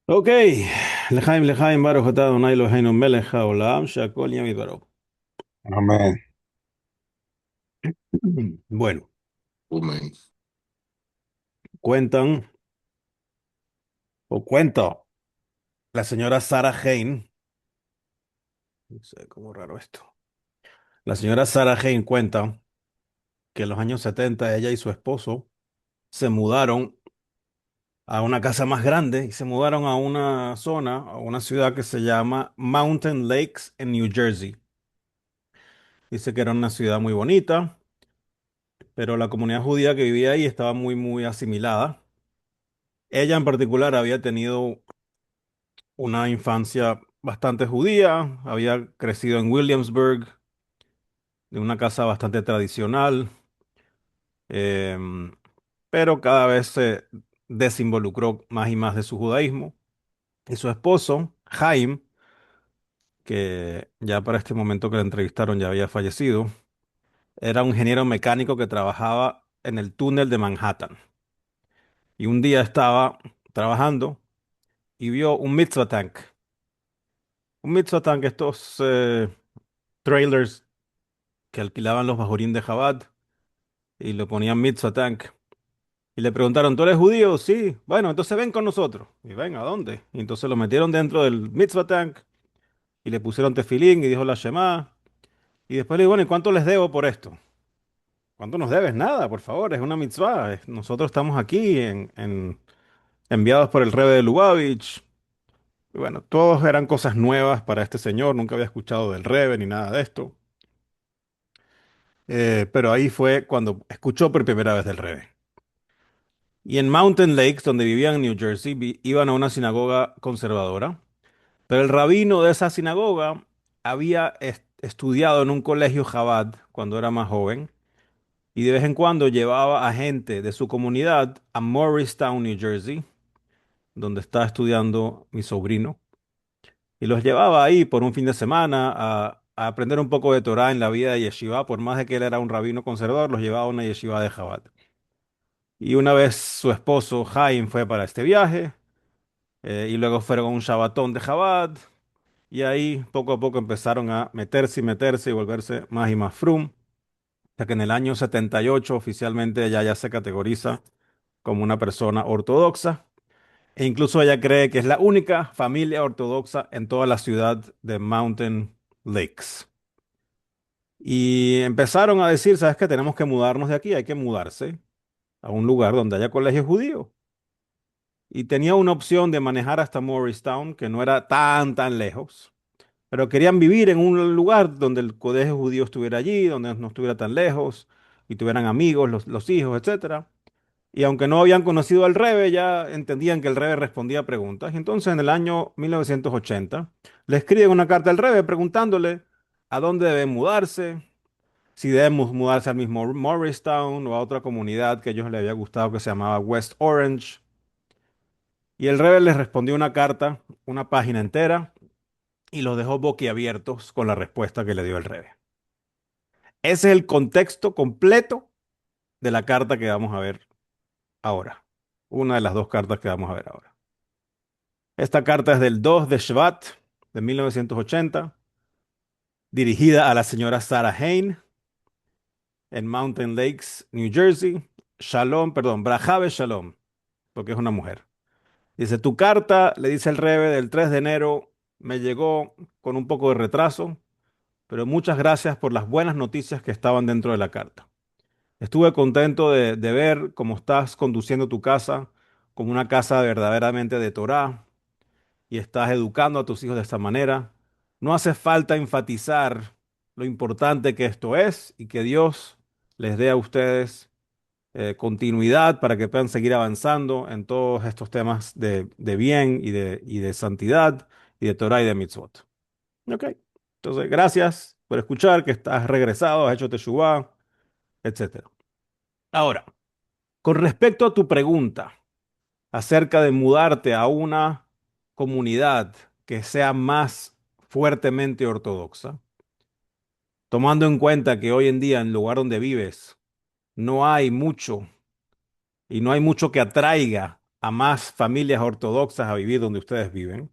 Ok, לחיים ברוך אתה אדוני אלוהינו מלך העולם שהכל נהיה מדברו. Amén. Bueno, Amén. cuentan o cuento la señora Sarah Jane, no sé cómo raro esto. La señora Sarah Jane cuenta que en los años 70 ella y su esposo se mudaron a una casa más grande y se mudaron a una zona, a una ciudad que se llama Mountain Lakes en New Jersey. Dice que era una ciudad muy bonita, pero la comunidad judía que vivía ahí estaba muy asimilada. Ella en particular había tenido una infancia bastante judía, había crecido en Williamsburg, de una casa bastante tradicional, em, pero cada vez se desinvolucró más y más de su judaísmo. Y su esposo, Jaime, que ya para este momento que le entrevistaron ya había fallecido, era un ingeniero mecánico que trabajaba en el túnel de Manhattan. Y un día estaba trabajando y vio un mitzvah tank. Un mitzvah tank, estos trailers que alquilaban los bajorín de Chabad y lo ponían mitzvah tank. Y le preguntaron, ¿tú eres judío? Sí. Bueno, entonces ven con nosotros. Y ven, ¿a dónde? Y entonces lo metieron dentro del mitzvah tank y le pusieron tefilín y dijo la Shema. Y después le dijo, bueno, ¿y cuánto les debo por esto? ¿Cuánto nos debes? Nada, por favor, es una mitzvah. Nosotros estamos aquí enviados por el Rebbe de Lubavitch. Y bueno, todos eran cosas nuevas para este señor, nunca había escuchado del Rebbe ni nada de esto. Pero ahí fue cuando escuchó por primera vez del Rebbe. Y en Mountain Lakes, donde vivían en New Jersey, iban a una sinagoga conservadora, pero el rabino de esa sinagoga había estudiado en un colegio Chabad cuando era más joven y de vez en cuando llevaba a gente de su comunidad a Morristown, New Jersey, donde está estudiando mi sobrino, y los llevaba ahí por un fin de semana a aprender un poco de Torah en la vida de yeshiva, por más de que él era un rabino conservador, los llevaba a una yeshiva de Chabad. Y una vez su esposo Jaime fue para este viaje, y luego fueron a un Shabbatón de Chabad, y ahí poco a poco empezaron a meterse y volverse más y más frum, hasta que en el año 78 oficialmente ella ya se categoriza como una persona ortodoxa, e incluso ella cree que es la única familia ortodoxa en toda la ciudad de Mountain Lakes. Y empezaron a decir, ¿sabes qué? Tenemos que mudarnos de aquí, hay que mudarse a un lugar donde haya colegio judío. Y tenía una opción de manejar hasta Morristown, que no era tan lejos, pero querían vivir en un lugar donde el colegio judío estuviera allí, donde no estuviera tan lejos, y tuvieran amigos, los hijos, etcétera. Y aunque no habían conocido al Rebbe, ya entendían que el Rebbe respondía a preguntas. Y entonces, en el año 1980, le escriben una carta al Rebbe preguntándole a dónde deben mudarse, si deben mudarse al mismo Morristown o a otra comunidad que a ellos les había gustado que se llamaba West Orange. Y el Rebbe les respondió una carta, una página entera, y los dejó boquiabiertos con la respuesta que le dio el Rebbe. Ese es el contexto completo de la carta que vamos a ver ahora. Una de las dos cartas que vamos a ver ahora. Esta carta es del 2 de Shvat de 1980, dirigida a la señora Sarah Hain en Mountain Lakes, New Jersey. Shalom, perdón, Brajave Shalom, porque es una mujer. Dice, tu carta, le dice el Rebe, del 3 de enero, me llegó con un poco de retraso, pero muchas gracias por las buenas noticias que estaban dentro de la carta. Estuve contento de ver cómo estás conduciendo tu casa como una casa verdaderamente de Torá y estás educando a tus hijos de esta manera. No hace falta enfatizar lo importante que esto es y que Dios les dé a ustedes continuidad para que puedan seguir avanzando en todos estos temas de bien y de santidad y de Torah y de mitzvot. Ok. Entonces, gracias por escuchar que estás regresado, has hecho teshuvah, etcétera. Ahora, con respecto a tu pregunta acerca de mudarte a una comunidad que sea más fuertemente ortodoxa, tomando en cuenta que hoy en día en el lugar donde vives no hay mucho y no hay mucho que atraiga a más familias ortodoxas a vivir donde ustedes viven.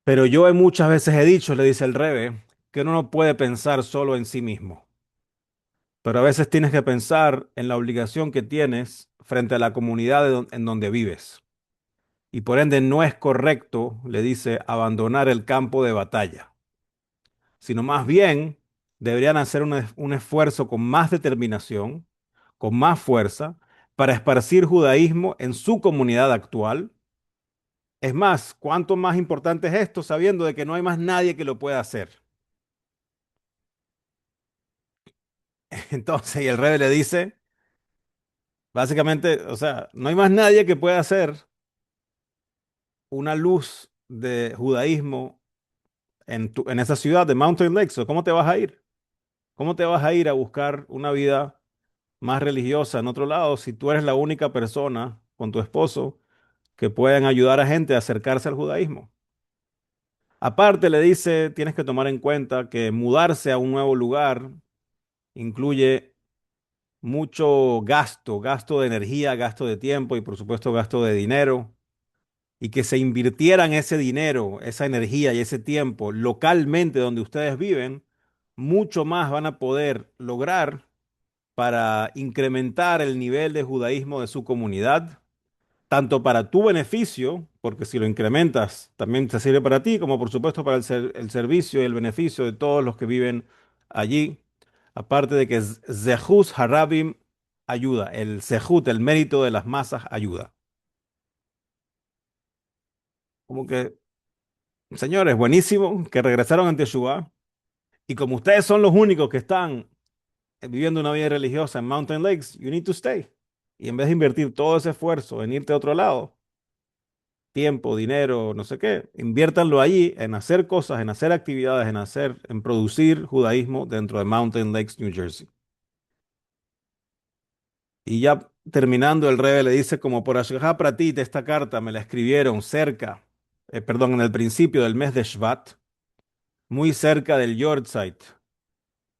Pero yo muchas veces he dicho, le dice el Rebe, que uno no puede pensar solo en sí mismo, pero a veces tienes que pensar en la obligación que tienes frente a la comunidad en donde vives. Y por ende no es correcto, le dice, abandonar el campo de batalla, sino más bien deberían hacer un esfuerzo con más determinación, con más fuerza, para esparcir judaísmo en su comunidad actual. Es más, ¿cuánto más importante es esto sabiendo de que no hay más nadie que lo pueda hacer? Entonces, y el rey le dice, básicamente, o sea, no hay más nadie que pueda hacer una luz de judaísmo en esa ciudad de Mountain Lakes. ¿O ¿cómo te vas a ir? ¿Cómo te vas a ir a buscar una vida más religiosa en otro lado si tú eres la única persona con tu esposo que pueden ayudar a gente a acercarse al judaísmo? Aparte, le dice, tienes que tomar en cuenta que mudarse a un nuevo lugar incluye mucho gasto, gasto de energía, gasto de tiempo y por supuesto gasto de dinero, y que se invirtieran ese dinero, esa energía y ese tiempo localmente donde ustedes viven, mucho más van a poder lograr para incrementar el nivel de judaísmo de su comunidad, tanto para tu beneficio, porque si lo incrementas también te sirve para ti, como por supuesto para el servicio y el beneficio de todos los que viven allí. Aparte de que Zehus Harabim ayuda, el Zehut, el mérito de las masas ayuda. Como que, señores, buenísimo que regresaron ante Yeshua. Y como ustedes son los únicos que están viviendo una vida religiosa en Mountain Lakes, you need to stay. Y en vez de invertir todo ese esfuerzo en irte a otro lado, tiempo, dinero, no sé qué, inviértanlo allí en hacer cosas, en hacer actividades, en producir judaísmo dentro de Mountain Lakes, New Jersey. Y ya terminando, el rey le dice, como por Ashgaha Pratit, esta carta me la escribieron perdón, en el principio del mes de Shvat, muy cerca del Yortzeit,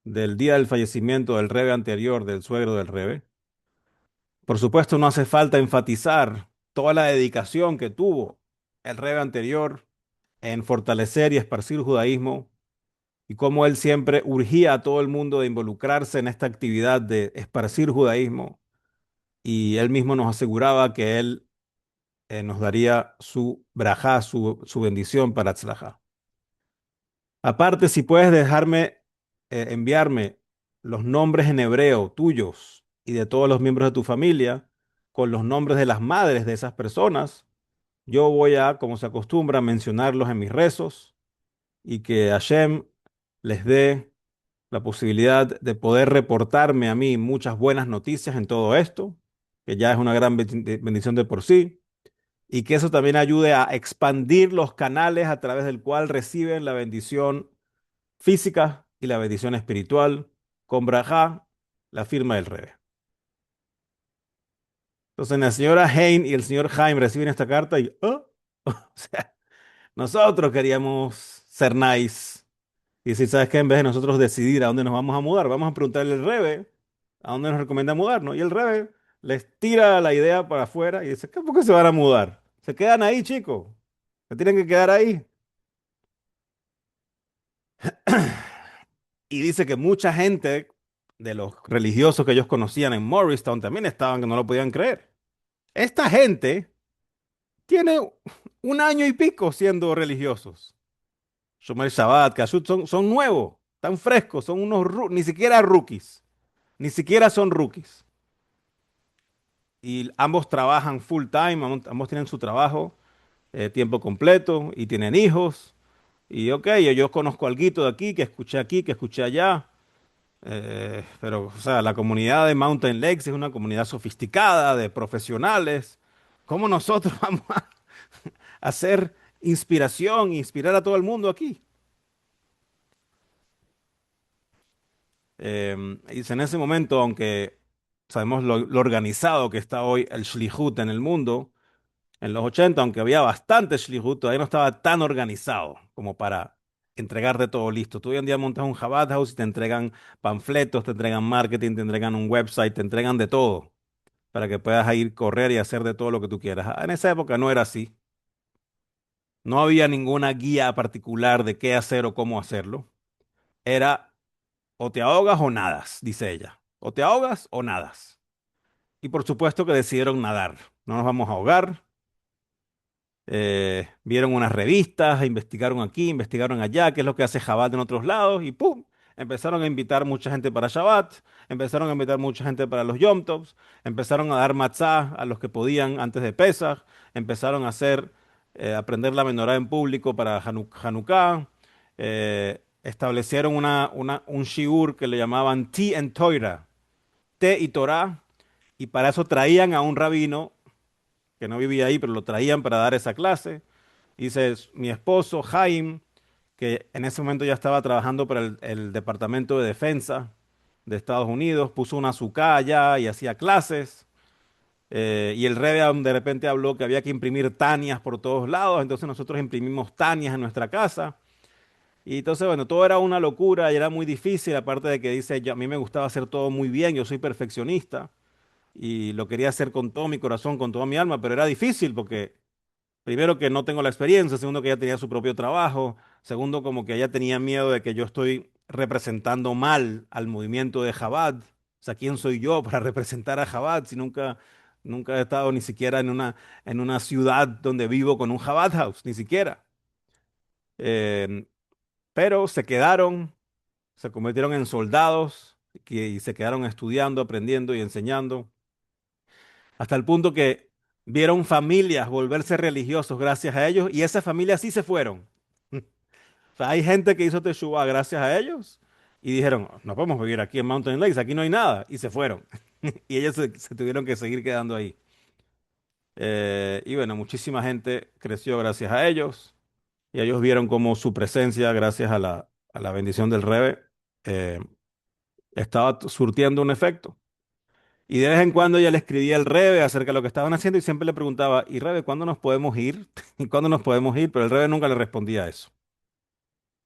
del día del fallecimiento del rebe anterior, del suegro del rebe. Por supuesto, no hace falta enfatizar toda la dedicación que tuvo el rebe anterior en fortalecer y esparcir judaísmo y cómo él siempre urgía a todo el mundo de involucrarse en esta actividad de esparcir judaísmo, y él mismo nos aseguraba que él nos daría su brajá, su bendición para Tzlajá. Aparte, si puedes enviarme los nombres en hebreo tuyos y de todos los miembros de tu familia, con los nombres de las madres de esas personas, yo voy a, como se acostumbra, mencionarlos en mis rezos, y que Hashem les dé la posibilidad de poder reportarme a mí muchas buenas noticias en todo esto, que ya es una gran bendición de por sí, y que eso también ayude a expandir los canales a través del cual reciben la bendición física y la bendición espiritual con Brajá, la firma del Rebe. Entonces la señora Hein y el señor Jaime reciben esta carta y, oh, o sea, nosotros queríamos ser nice y decir, ¿sabes qué? En vez de nosotros decidir a dónde nos vamos a mudar, vamos a preguntarle al Rebe a dónde nos recomienda mudarnos. Y el Rebe les tira la idea para afuera y dice, ¿por qué se van a mudar? Se quedan ahí, chicos. Se tienen que quedar ahí. Y dice que mucha gente de los religiosos que ellos conocían en Morristown también estaban que no lo podían creer. Esta gente tiene un año y pico siendo religiosos. Shomer Shabbat, Kashrut, son nuevos, tan frescos, son ni siquiera rookies, ni siquiera son rookies. Y ambos trabajan full time, ambos tienen su trabajo tiempo completo y tienen hijos. Y ok, yo conozco alguito de aquí, que escuché allá. Pero, o sea, la comunidad de Mountain Lakes es una comunidad sofisticada de profesionales. ¿Cómo nosotros vamos a hacer inspiración, inspirar a todo el mundo aquí? Y en ese momento, aunque sabemos lo organizado que está hoy el Shlihut en el mundo, en los 80, aunque había bastante Shlihut, todavía no estaba tan organizado como para entregarte todo listo. Tú hoy en día montas un Chabad House y te entregan panfletos, te entregan marketing, te entregan un website, te entregan de todo. para que puedas ir correr y hacer de todo lo que tú quieras. En esa época no era así. No había ninguna guía particular de qué hacer o cómo hacerlo. Era o te ahogas o nadas, dice ella. O te ahogas o nadas. Y por supuesto que decidieron nadar. No nos vamos a ahogar. Vieron unas revistas, investigaron aquí, investigaron allá, qué es lo que hace Shabbat en otros lados, y ¡pum! Empezaron a invitar mucha gente para Shabbat, empezaron a invitar mucha gente para los Yom Tovs, empezaron a dar matzah a los que podían antes de Pesach, empezaron a hacer, aprender la menorá en público para Hanukkah, establecieron un shiur que le llamaban Tea and Torah, té y Torah, y para eso traían a un rabino que no vivía ahí, pero lo traían para dar esa clase. Dice, mi esposo, Jaime, que en ese momento ya estaba trabajando para el Departamento de Defensa de Estados Unidos, puso una azúcar allá y hacía clases. Y el Rebbe de repente habló que había que imprimir tanias por todos lados, entonces nosotros imprimimos tanias en nuestra casa. Y entonces, bueno, todo era una locura y era muy difícil, aparte de que dice, a mí me gustaba hacer todo muy bien, yo soy perfeccionista y lo quería hacer con todo mi corazón, con toda mi alma, pero era difícil porque primero que no tengo la experiencia, segundo que ella tenía su propio trabajo, segundo como que ella tenía miedo de que yo estoy representando mal al movimiento de Chabad. O sea, ¿quién soy yo para representar a Chabad si nunca he estado ni siquiera en una ciudad donde vivo con un Chabad House, ni siquiera? Eh, pero se quedaron, se convirtieron en soldados y se quedaron estudiando, aprendiendo y enseñando, hasta el punto que vieron familias volverse religiosos gracias a ellos y esas familias sí se fueron. O sea, hay gente que hizo Teshuvah gracias a ellos y dijeron, no podemos vivir aquí en Mountain Lakes, aquí no hay nada, y se fueron. Y ellos se tuvieron que seguir quedando ahí. Y bueno, muchísima gente creció gracias a ellos y ellos vieron como su presencia, gracias a la bendición del Rebe, eh, estaba surtiendo un efecto. Y de vez en cuando ella le escribía al Rebe acerca de lo que estaban haciendo y siempre le preguntaba, ¿y Rebe, cuándo nos podemos ir? ¿Y cuándo nos podemos ir? Pero el Rebe nunca le respondía a eso.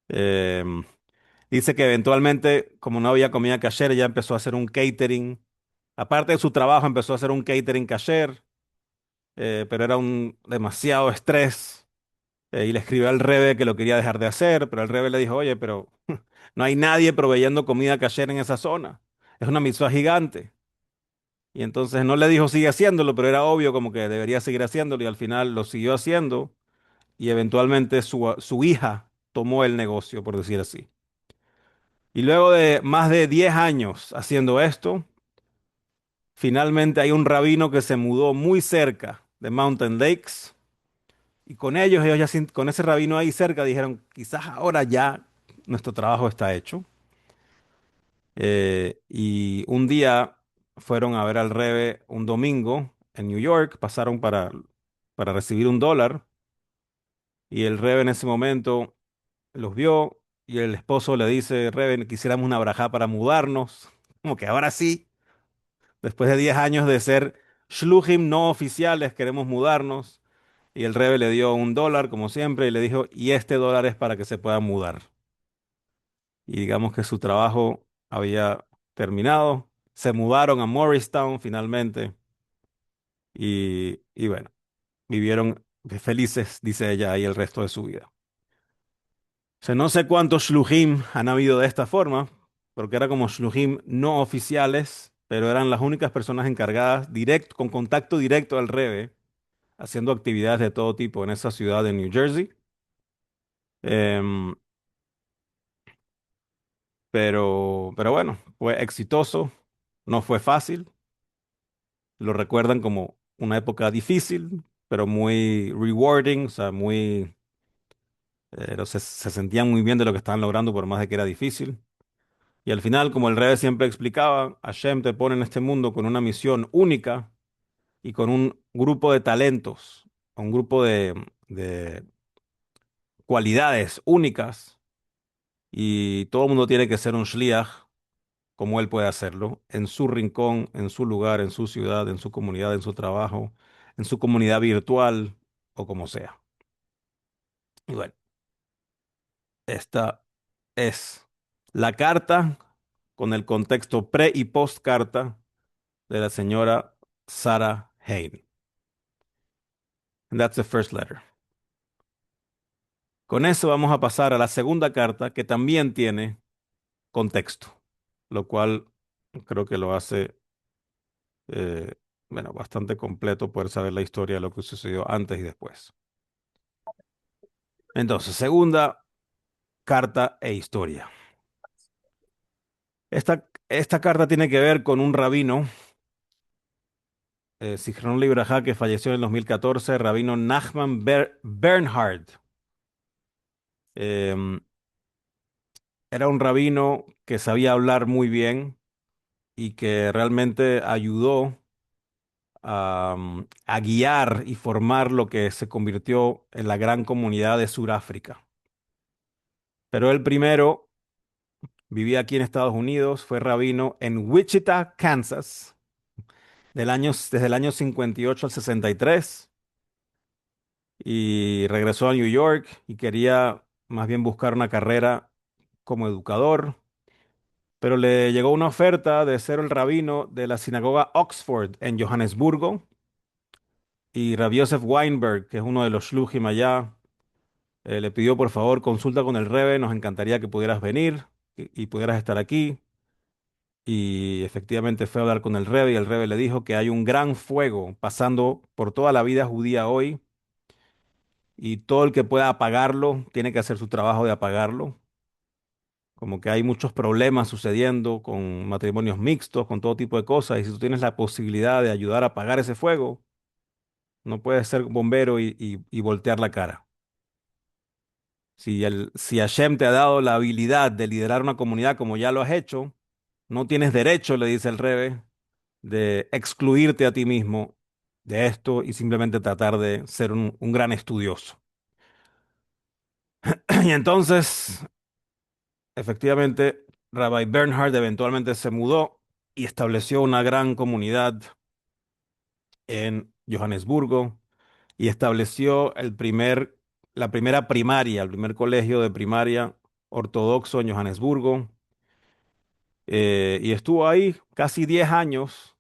Eh, Dice que eventualmente, como no había comida kasher, ella empezó a hacer un catering. Aparte de su trabajo, empezó a hacer un catering kasher, pero era un demasiado estrés. Y le escribió al Rebe que lo quería dejar de hacer, pero el Rebe le dijo, oye, pero no hay nadie proveyendo comida kasher en esa zona. Es una mitzvah gigante. Y entonces no le dijo sigue haciéndolo, pero era obvio como que debería seguir haciéndolo y al final lo siguió haciendo y eventualmente su hija tomó el negocio, por decir así. Y luego de más de 10 años haciendo esto, finalmente hay un rabino que se mudó muy cerca de Mountain Lakes y con ellos ya con ese rabino ahí cerca dijeron, quizás ahora ya nuestro trabajo está hecho. Y un día fueron a ver al Rebe un domingo en New York, pasaron para recibir $1 y el Rebe en ese momento los vio y el esposo le dice, Rebe, quisiéramos una brajá para mudarnos, como que ahora sí. Después de 10 años de ser shluchim no oficiales, queremos mudarnos. Y el Rebbe le dio $1, como siempre, y le dijo, y este dólar es para que se pueda mudar. Y digamos que su trabajo había terminado. Se mudaron a Morristown finalmente. Y bueno, vivieron felices, dice ella, ahí el resto de su vida. O sea, no sé cuántos shluchim han habido de esta forma, porque era como shluchim no oficiales, pero eran las únicas personas encargadas con contacto directo al Rebbe haciendo actividades de todo tipo en esa ciudad de New Jersey. Em, pero bueno, fue exitoso, no fue fácil. Lo recuerdan como una época difícil, pero muy rewarding, o sea, se sentían muy bien de lo que estaban logrando por más de que era difícil. Y al final, como el rey siempre explicaba, Hashem te pone en este mundo con una misión única y con un grupo de talentos, un grupo de cualidades únicas y todo el mundo tiene que ser un shliach como él puede hacerlo, en su rincón, en su lugar, en su ciudad, en su comunidad, en su trabajo, en su comunidad virtual o como sea. Y bueno, esta es la carta con el contexto pre y post carta de la señora Sarah Hain. And that's the first letter. Con eso vamos a pasar a la segunda carta que también tiene contexto, lo cual creo que lo hace eh, bueno, bastante completo poder saber la historia de lo que sucedió antes y después. Entonces, segunda carta e historia. Esta carta tiene que ver con un rabino, Zichron Libraja, que falleció en el 2014, rabino Nachman Bernhard. Em, Era un rabino que sabía hablar muy bien y que realmente ayudó a guiar y formar lo que se convirtió en la gran comunidad de Sudáfrica. Pero él primero vivía aquí en Estados Unidos, fue rabino en Wichita, Kansas, desde el año 58 al 63 y regresó a New York y quería más bien buscar una carrera como educador, pero le llegó una oferta de ser el rabino de la sinagoga Oxford en Johannesburgo y Rabbi Yosef Weinberg, que es uno de los shluchim allá, le pidió por favor consulta con el Rebbe, nos encantaría que pudieras venir y pudieras estar aquí. Y efectivamente fue a hablar con el Rebbe y el Rebbe le dijo que hay un gran fuego pasando por toda la vida judía hoy y todo el que pueda apagarlo tiene que hacer su trabajo de apagarlo. Como que hay muchos problemas sucediendo con matrimonios mixtos, con todo tipo de cosas y si tú tienes la posibilidad de ayudar a apagar ese fuego, no puedes ser bombero y voltear la cara. Si Hashem te ha dado la habilidad de liderar una comunidad como ya lo has hecho, no tienes derecho, le dice el Rebbe, de excluirte a ti mismo de esto y simplemente tratar de ser un gran estudioso. Y entonces, efectivamente, Rabbi Bernhard eventualmente se mudó y estableció una gran comunidad en Johannesburgo y estableció la primera primaria, el primer colegio de primaria ortodoxo en Johannesburgo. Y estuvo ahí casi 10 años.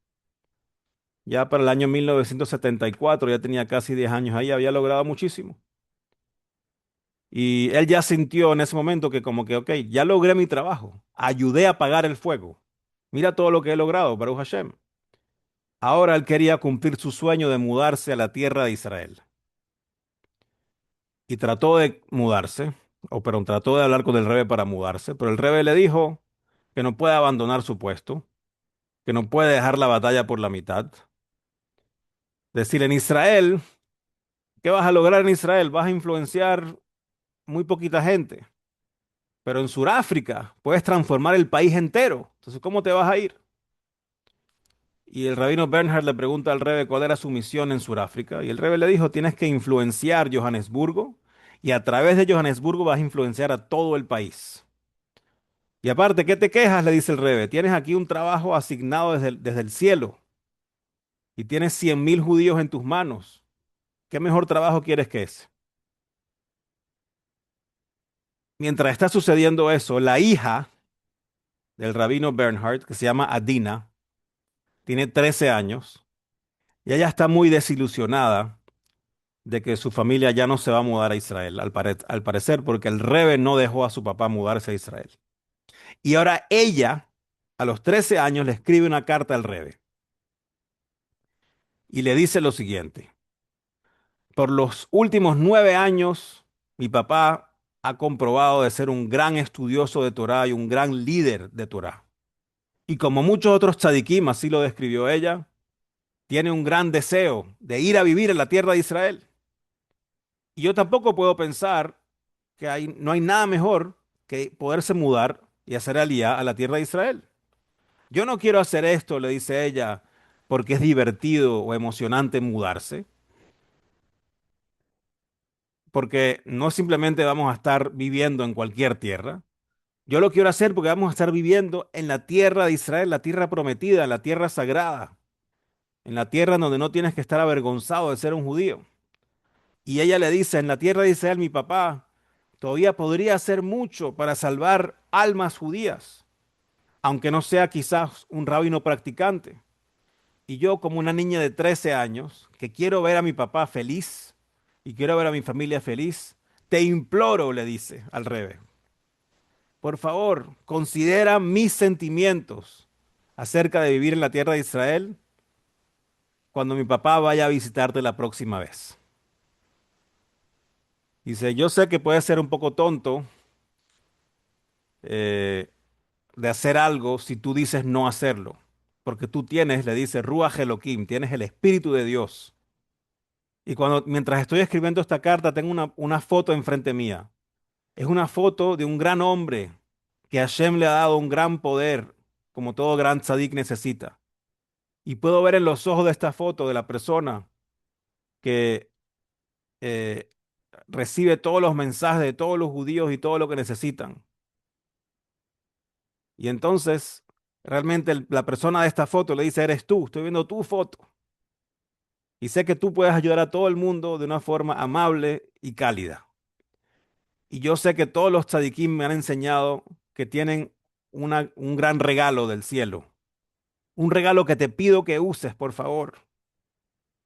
Ya para el año 1974, ya tenía casi 10 años ahí, había logrado muchísimo. Y él ya sintió en ese momento que como que, ok, ya logré mi trabajo, ayudé a apagar el fuego. Mira todo lo que he logrado, Baruch Hashem. Ahora él quería cumplir su sueño de mudarse a la tierra de Israel. Y trató de mudarse, o perdón, trató de hablar con el Rebbe para mudarse, pero el Rebbe le dijo que no puede abandonar su puesto, que no puede dejar la batalla por la mitad. Decir, en Israel, ¿qué vas a lograr en Israel? Vas a influenciar muy poquita gente. Pero en Sudáfrica puedes transformar el país entero. Entonces, ¿cómo te vas a ir? Y el rabino Bernhard le pregunta al Rebbe cuál era su misión en Sudáfrica. Y el Rebbe le dijo, tienes que influenciar Johannesburgo y a través de Johannesburgo vas a influenciar a todo el país. Y aparte, ¿qué te quejas? Le dice el Rebbe. Tienes aquí un trabajo asignado desde el cielo y tienes 100.000 judíos en tus manos. ¿Qué mejor trabajo quieres que ese? Mientras está sucediendo eso, la hija del rabino Bernhard, que se llama Adina, tiene 13 años y ella está muy desilusionada de que su familia ya no se va a mudar a Israel, al parecer, porque el Rebbe no dejó a su papá mudarse a Israel. Y ahora ella, a los 13 años, le escribe una carta al Rebbe y le dice lo siguiente: por los últimos 9 años, mi papá ha comprobado de ser un gran estudioso de Torah y un gran líder de Torah. Y como muchos otros tzadikim, así lo describió ella, tiene un gran deseo de ir a vivir en la tierra de Israel. Y yo tampoco puedo pensar que no hay nada mejor que poderse mudar y hacer aliyá a la tierra de Israel. Yo no quiero hacer esto, le dice ella, porque es divertido o emocionante mudarse, porque no simplemente vamos a estar viviendo en cualquier tierra. Yo lo quiero hacer porque vamos a estar viviendo en la tierra de Israel, la tierra prometida, la tierra sagrada, en la tierra donde no tienes que estar avergonzado de ser un judío. Y ella le dice, en la tierra de Israel, mi papá todavía podría hacer mucho para salvar almas judías, aunque no sea quizás un rabino practicante. Y yo, como una niña de 13 años, que quiero ver a mi papá feliz y quiero ver a mi familia feliz, te imploro, le dice al rebe, por favor, considera mis sentimientos acerca de vivir en la tierra de Israel cuando mi papá vaya a visitarte la próxima vez. Dice, yo sé que puede ser un poco tonto eh, de hacer algo si tú dices no hacerlo, porque tú tienes, le dice, Ruach Elohim, tienes el Espíritu de Dios. Y mientras estoy escribiendo esta carta, tengo una foto enfrente mía. Es una foto de un gran hombre que Hashem le ha dado un gran poder, como todo gran tzadik necesita. Y puedo ver en los ojos de esta foto de la persona que eh, recibe todos los mensajes de todos los judíos y todo lo que necesitan. Y entonces, realmente la persona de esta foto le dice, eres tú, estoy viendo tu foto. Y sé que tú puedes ayudar a todo el mundo de una forma amable y cálida. Y yo sé que todos los tzadikim me han enseñado que tienen un gran regalo del cielo. Un regalo que te pido que uses, por favor.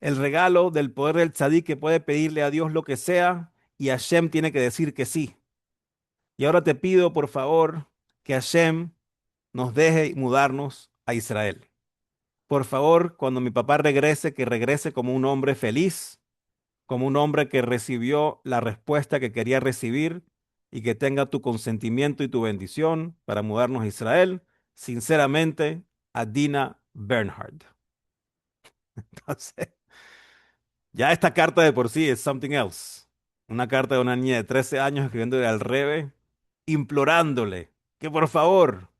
El regalo del poder del tzadik que puede pedirle a Dios lo que sea y Hashem tiene que decir que sí. Y ahora te pido, por favor, que Hashem nos deje mudarnos a Israel. Por favor, cuando mi papá regrese, que regrese como un hombre feliz, como un hombre que recibió la respuesta que quería recibir y que tenga tu consentimiento y tu bendición para mudarnos a Israel. Sinceramente, Adina Bernhard. Entonces, ya esta carta de por sí es something else. Una carta de una niña de 13 años escribiéndole al Rebe, implorándole que por favor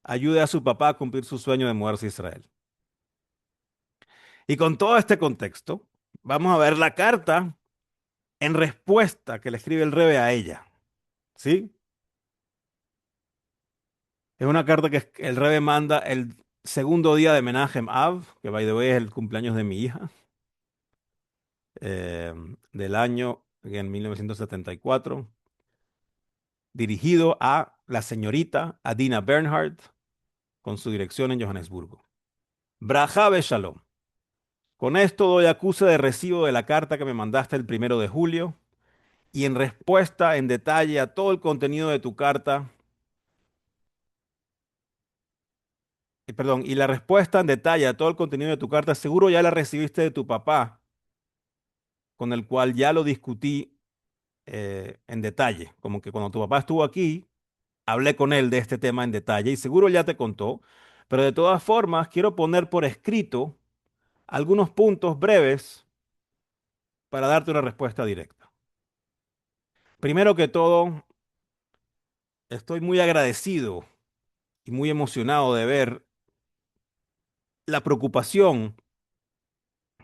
ayude a su papá a cumplir su sueño de mudarse a Israel. Y con todo este contexto, vamos a ver la carta en respuesta que le escribe el Rebe a ella. ¿Sí? Es una carta que el Rebe manda el segundo día de Menahem Av, que by the way es el cumpleaños de mi hija, del año en 1974, dirigido a la señorita Adina Bernhardt, con su dirección en Johannesburgo. Braja Shalom. Con esto doy acuse de recibo de la carta que me mandaste el 1 de julio y en respuesta en detalle a todo el contenido de tu carta, perdón, y la respuesta en detalle a todo el contenido de tu carta, seguro ya la recibiste de tu papá, con el cual ya lo discutí en detalle. Como que cuando tu papá estuvo aquí, hablé con él de este tema en detalle y seguro ya te contó, pero de todas formas quiero poner por escrito algunos puntos breves para darte una respuesta directa. Primero que todo, estoy muy agradecido y muy emocionado de ver la preocupación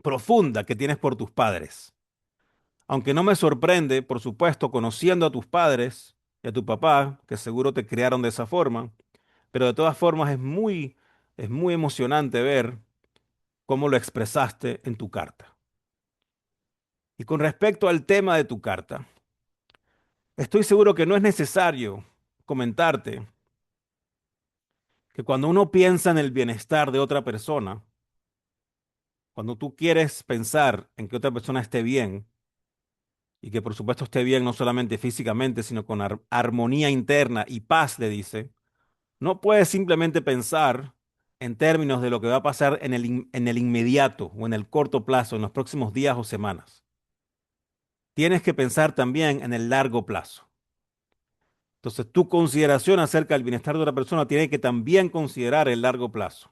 profunda que tienes por tus padres. Aunque no me sorprende, por supuesto, conociendo a tus padres y a tu papá, que seguro te criaron de esa forma, pero de todas formas es muy emocionante ver cómo lo expresaste en tu carta. Y con respecto al tema de tu carta, estoy seguro que no es necesario comentarte que cuando uno piensa en el bienestar de otra persona, cuando tú quieres pensar en que otra persona esté bien, y que por supuesto esté bien no solamente físicamente, sino con armonía interna y paz, le dice, no puedes simplemente pensar en términos de lo que va a pasar en el inmediato o en el corto plazo, en los próximos días o semanas. Tienes que pensar también en el largo plazo. Entonces, tu consideración acerca del bienestar de otra persona tiene que también considerar el largo plazo.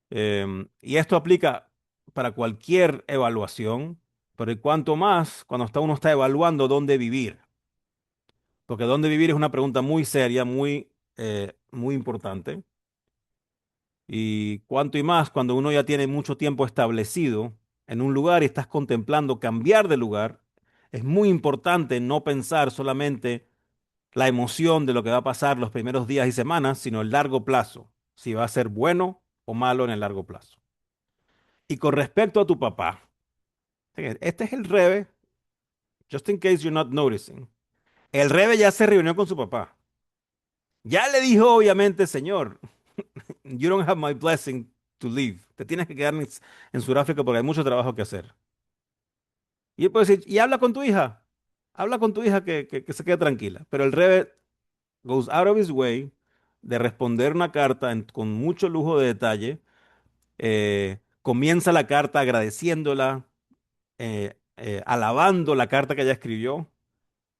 Y esto aplica para cualquier evaluación, pero y cuanto más cuando uno está evaluando dónde vivir. Porque dónde vivir es una pregunta muy seria, muy importante. Y cuanto y más cuando uno ya tiene mucho tiempo establecido en un lugar y estás contemplando cambiar de lugar, es muy importante no pensar solamente la emoción de lo que va a pasar los primeros días y semanas, sino el largo plazo, si va a ser bueno o malo en el largo plazo. Y con respecto a tu papá, este es el Rebe, just in case you're not noticing. El Rebe ya se reunió con su papá. Ya le dijo, obviamente, señor, you don't have my blessing to leave. Te tienes que quedar en Sudáfrica porque hay mucho trabajo que hacer. Y él puede decir, y habla con tu hija. Habla con tu hija que se quede tranquila. Pero el Rebbe goes out of his way de responder una carta con mucho lujo de detalle. Comienza la carta agradeciéndola, alabando la carta que ella escribió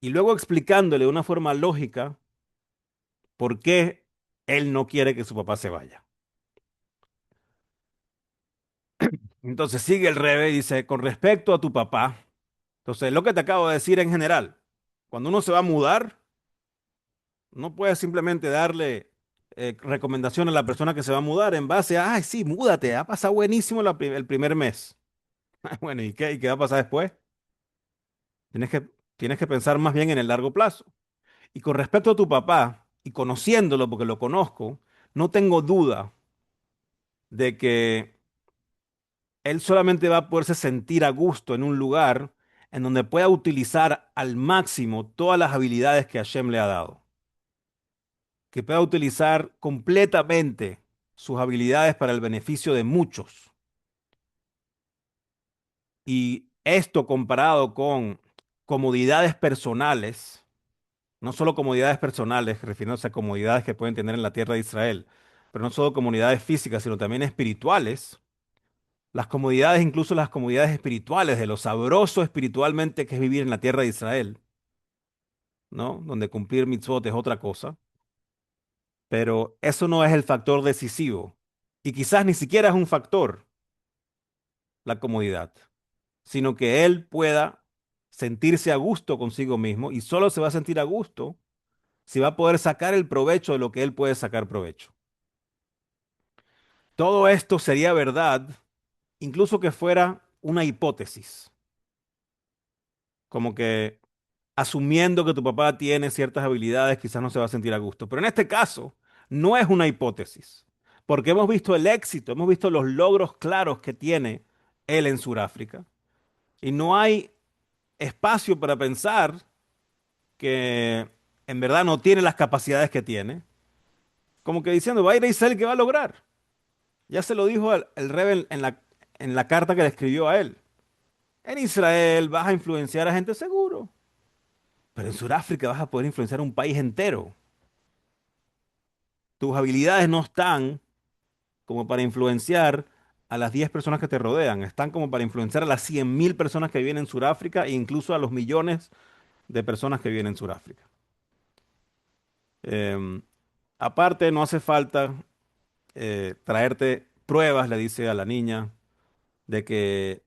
y luego explicándole de una forma lógica por qué él no quiere que su papá se vaya. Entonces sigue el Rebbe y dice, con respecto a tu papá, entonces lo que te acabo de decir en general, cuando uno se va a mudar, no puedes simplemente darle recomendación a la persona que se va a mudar en base a, ay, sí, múdate, ha pasado buenísimo el primer mes. Bueno, ¿y qué? ¿Y qué va a pasar después? Tienes que, tienes que pensar más bien en el largo plazo. Y con respecto a tu papá, y conociéndolo porque lo conozco, no tengo duda de que él solamente va a poderse sentir a gusto en un lugar en donde pueda utilizar al máximo todas las habilidades que Hashem le ha dado, que pueda utilizar completamente sus habilidades para el beneficio de muchos. Y esto comparado con comodidades personales, no solo comodidades personales, refiriéndose a comodidades que pueden tener en la tierra de Israel, pero no solo comodidades físicas, sino también espirituales. Las comodidades, incluso las comodidades espirituales, de lo sabroso espiritualmente que es vivir en la tierra de Israel, ¿no? Donde cumplir mitzvot es otra cosa, pero eso no es el factor decisivo. Y quizás ni siquiera es un factor la comodidad, sino que él pueda sentirse a gusto consigo mismo y solo se va a sentir a gusto si va a poder sacar el provecho de lo que él puede sacar provecho. Todo esto sería verdad, incluso que fuera una hipótesis, como que asumiendo que tu papá tiene ciertas habilidades, quizás no se va a sentir a gusto. Pero en este caso, no es una hipótesis, porque hemos visto el éxito, hemos visto los logros claros que tiene él en Sudáfrica, y no hay espacio para pensar que en verdad no tiene las capacidades que tiene, como que diciendo, va a ir a Israel, ¿qué va a lograr? Ya se lo dijo el Rebel en la carta que le escribió a él. En Israel vas a influenciar a gente seguro, pero en Sudáfrica vas a poder influenciar a un país entero. Tus habilidades no están como para influenciar a las 10 personas que te rodean, están como para influenciar a las 100.000 personas que viven en Sudáfrica e incluso a los millones de personas que viven en Sudáfrica. Em, Aparte, no hace falta traerte pruebas, le dice a la niña, de que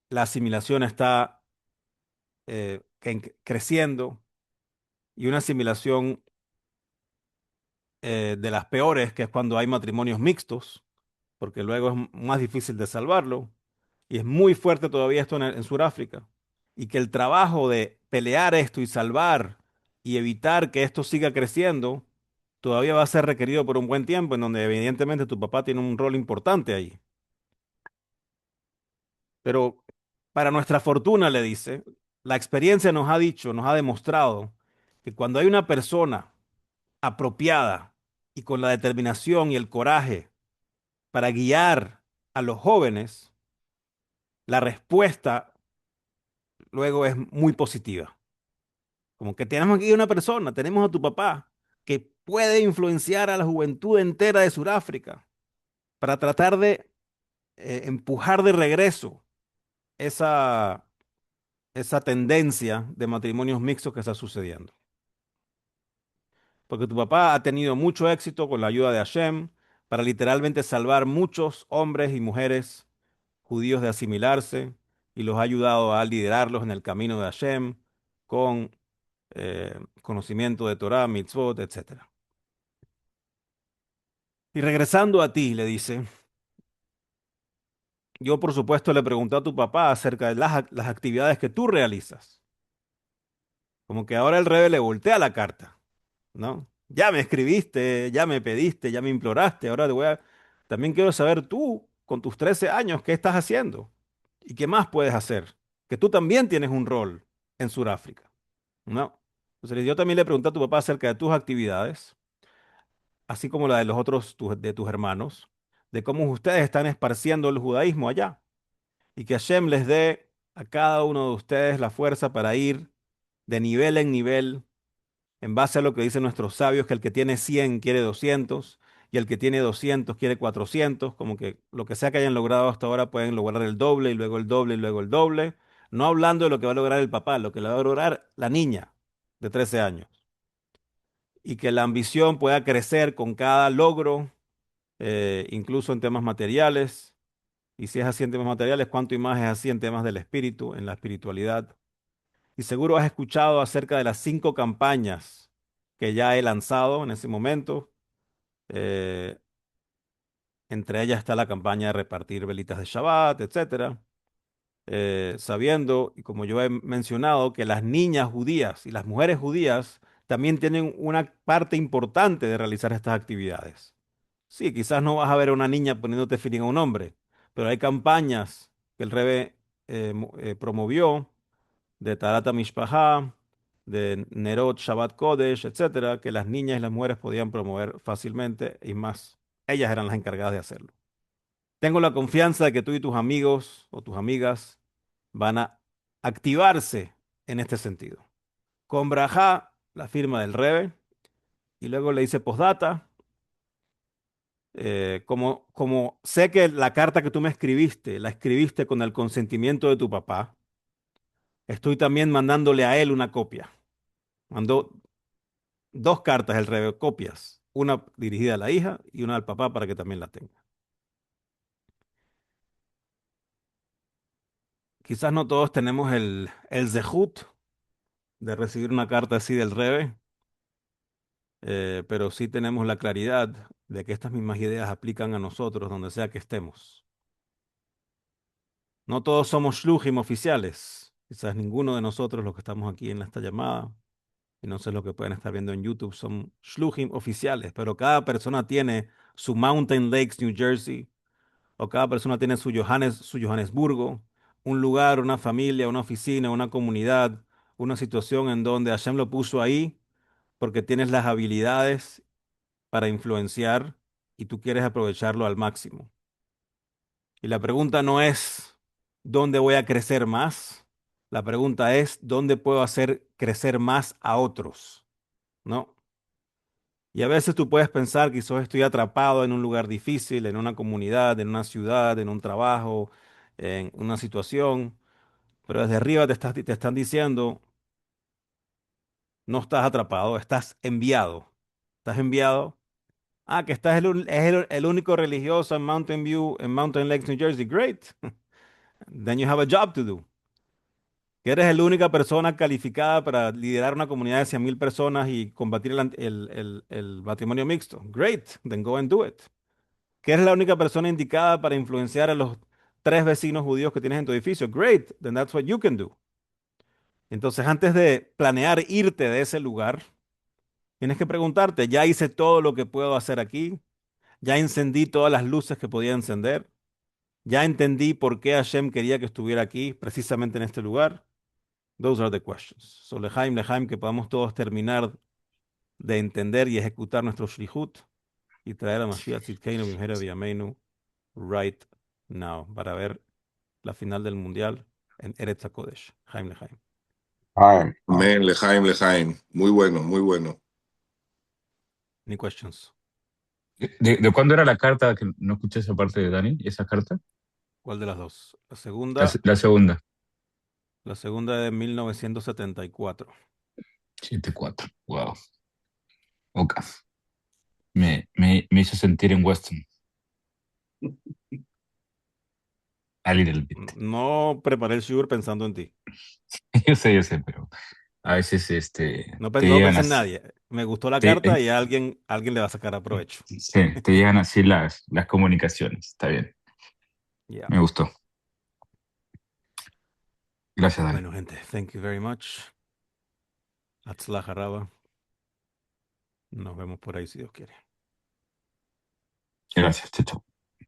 la asimilación está creciendo y una asimilación de las peores, que es cuando hay matrimonios mixtos, porque luego es más difícil de salvarlo, y es muy fuerte todavía esto en Sudáfrica, y que el trabajo de pelear esto y salvar y evitar que esto siga creciendo, todavía va a ser requerido por un buen tiempo, en donde evidentemente tu papá tiene un rol importante ahí. Pero para nuestra fortuna, le dice, la experiencia nos ha dicho, nos ha demostrado que cuando hay una persona apropiada y con la determinación y el coraje para guiar a los jóvenes, la respuesta luego es muy positiva. Como que tenemos aquí una persona, tenemos a tu papá, que puede influenciar a la juventud entera de Sudáfrica para tratar de empujar de regreso esa, esa tendencia de matrimonios mixtos que está sucediendo. Porque tu papá ha tenido mucho éxito con la ayuda de Hashem para literalmente salvar muchos hombres y mujeres judíos de asimilarse y los ha ayudado a liderarlos en el camino de Hashem con conocimiento de Torah, mitzvot, etcétera. Y regresando a ti, le dice, yo por supuesto le pregunté a tu papá acerca de las actividades que tú realizas. Como que ahora el rebe le voltea la carta, ¿no? Ya me escribiste, ya me pediste, ya me imploraste, ahora te voy a... También quiero saber tú, con tus 13 años, qué estás haciendo y qué más puedes hacer. Que tú también tienes un rol en Sudáfrica, ¿no? Entonces yo también le pregunté a tu papá acerca de tus actividades, así como la de los otros de tus hermanos. de cómo ustedes están esparciendo el judaísmo allá. Y que Hashem les dé a cada uno de ustedes la fuerza para ir de nivel en nivel, en base a lo que dicen nuestros sabios, que el que tiene 100 quiere 200 y el que tiene 200 quiere 400, como que lo que sea que hayan logrado hasta ahora pueden lograr el doble y luego el doble y luego el doble, no hablando de lo que va a lograr el papá, lo que le va a lograr la niña de 13 años. Y que la ambición pueda crecer con cada logro, incluso en temas materiales. Y si es así en temas materiales, cuánto y más es así en temas del espíritu, en la espiritualidad. Y seguro has escuchado acerca de las 5 campañas que ya he lanzado en ese momento. Eh, Entre ellas está la campaña de repartir velitas de Shabbat, etcétera. Sabiendo, y como yo he mencionado, que las niñas judías y las mujeres judías también tienen una parte importante de realizar estas actividades. Sí, quizás no vas a ver a una niña poniéndote feeling a un hombre, pero hay campañas que el Rebbe promovió de Tarata Mishpahá, de Nerot Shabbat Kodesh, etcétera, que las niñas y las mujeres podían promover fácilmente y más, ellas eran las encargadas de hacerlo. Tengo la confianza de que tú y tus amigos o tus amigas van a activarse en este sentido. Con Brajá, la firma del Rebbe, y luego le dice postdata. Como sé que la carta que tú me escribiste, la escribiste con el consentimiento de tu papá, estoy también mandándole a él una copia. Mandó 2 cartas el Rebbe, copias, una dirigida a la hija y una al papá para que también la tenga. Quizás no todos tenemos el zehut de recibir una carta así del Rebbe, pero sí tenemos la claridad de que estas mismas ideas aplican a nosotros donde sea que estemos. No todos somos shluchim oficiales. Quizás ninguno de nosotros, los que estamos aquí en esta llamada, y no sé lo que pueden estar viendo en YouTube, son shluchim oficiales, pero cada persona tiene su Mountain Lakes, New Jersey, o cada persona tiene su Johannesburgo, un lugar, una familia, una oficina, una comunidad, una situación en donde Hashem lo puso ahí porque tienes las habilidades para influenciar y tú quieres aprovecharlo al máximo. Y la pregunta no es dónde voy a crecer más, la pregunta es dónde puedo hacer crecer más a otros, ¿no? Y a veces tú puedes pensar que quizás estoy atrapado en un lugar difícil, en una comunidad, en una ciudad, en un trabajo, en una situación, pero desde arriba te están diciendo, no estás atrapado, estás enviado. Estás enviado. Ah, que estás el único religioso en Mountain View, en Mountain Lakes, New Jersey. Great. Then you have a job to do. Que eres la única persona calificada para liderar una comunidad de 100.000 personas y combatir el matrimonio mixto. Great. Then go and do it. Que eres la única persona indicada para influenciar a los 3 vecinos judíos que tienes en tu edificio. Great, then that's what you can do. Entonces, antes de planear irte de ese lugar, tienes que preguntarte, ¿ya hice todo lo que puedo hacer aquí? ¿Ya encendí todas las luces que podía encender? ¿Ya entendí por qué Hashem quería que estuviera aquí, precisamente en este lugar? Those are the questions. So, lejaim, que podamos todos terminar de entender y ejecutar nuestro shlichut y traer a Mashiach Tzidkeinu Bimheira B'Yameinu right now para ver la final del Mundial en Eretz HaKodesh. Jaime Lejaim. Jaime. Amén, Lejaim, Lejaim. Muy bueno, muy bueno. Any questions? ¿De cuándo era la carta? Que no escuché esa parte de Dani, esa carta. ¿Cuál de las dos? La segunda. La segunda de 1974. 7-4. Wow. Ok. Me hizo sentir en Weston. A little bit. No preparé el shiur pensando en ti. Yo sé, pero a veces No, te no llegan pensé en así, nadie. Me gustó la te, carta y alguien le va a sacar aprovecho. sí, te llegan así las comunicaciones. Está bien. Yeah. Me gustó. Gracias, Dani. Bueno, gente, thank you very much. Atzlach Haraba. Nos vemos por ahí si Dios quiere. Gracias, chao. Chao.